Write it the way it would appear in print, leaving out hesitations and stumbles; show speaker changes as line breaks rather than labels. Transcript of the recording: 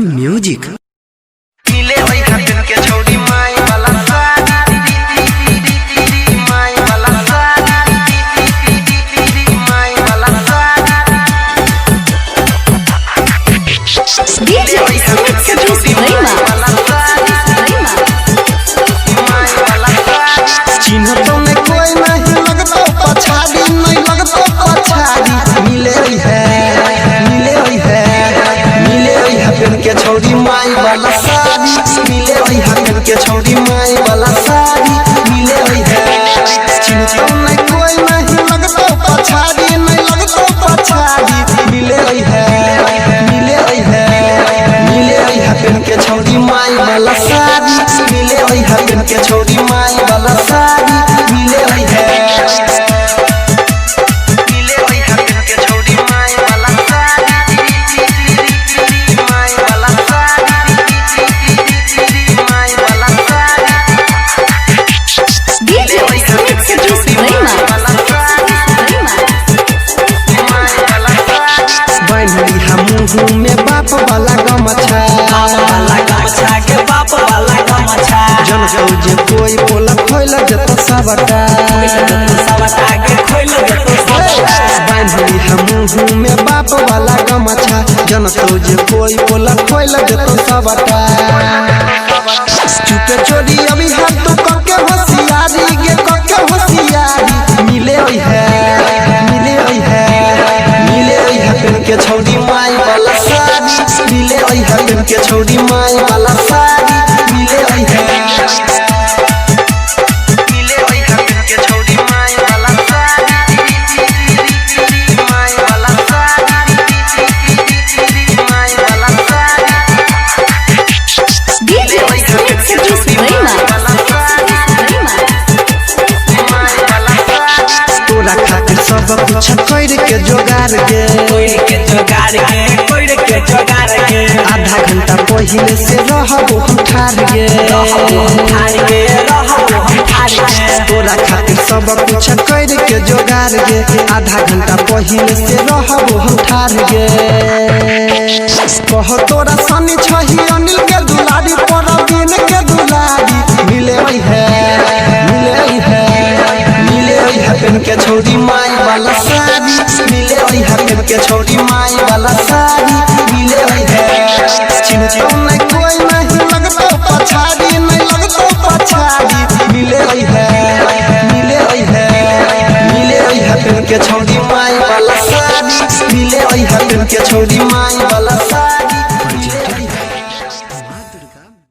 Music.
मिले वही खातिन के छोड़ी माई वाला साड़ी माई वाला साड़ी माई वाला साड़ी
डीजे सुमित सतीश रैमा
चिन्ह तो में कोई नहीं लगतो पछाड़ी नहीं लगतो पछाड़ी मिले वही है पेन के छोड़ी माई वाला साड़ी मिले वही पेन के छोड़ी माई वाला साड़ी मिले वही है चिंता नहीं कोई नहीं लगतो पछाड़ी नहीं लगतो पछाड़ी मिले वही है पेन के छोड़ी माई वाला साड़ी मिले वही पेन के छोड़ी माई वाला साड़ी मिले वही है मुँह में बाप वाला गमछा
के बाप वाला गमछा
जन जे कोई बोला खोल जत सबटा
के खोल
बांधली हम मुँह में बाप वाला गमछा जन जे कोई बोला खोल जत सबटा चुपे चोरी अभी हाथ तो कके होशियारी गे कके होशियारी मिले वही है पेन के छोड़ी माई वाला साड़ी मिले वही है पेन के छोड़ी माई वाला साड़ी मिले वही है पेन के छोड़ी माई वाला साड़ी माई वाला साड़ी माई वाला साड़ी
डीजे सुमित सतीश रैमा
तोरा खातिर सब कुछ कर के जोगार के आधा घंटा पहले से रहबो ठार गे तोरा खातिर सब कुछ कर के जोगार गे आधा घंटा पहले से रहबो ठार गे कह तोरा सनी छही अनिल के दुलारी पर दिन के दुलारी मिले वही है पेन के छोड़ी माई वाला साड़ी मिले वही पेन के छोड़ी माई वाला साड़ी मिले वही है चिंता नहीं कोई नहीं लगतो पछाड़ी नहीं लगतो पछाड़ी मिले वही है पेन के छोड़ी माई वाला साड़ी मिले वही पेन के छोड़ी माई वाला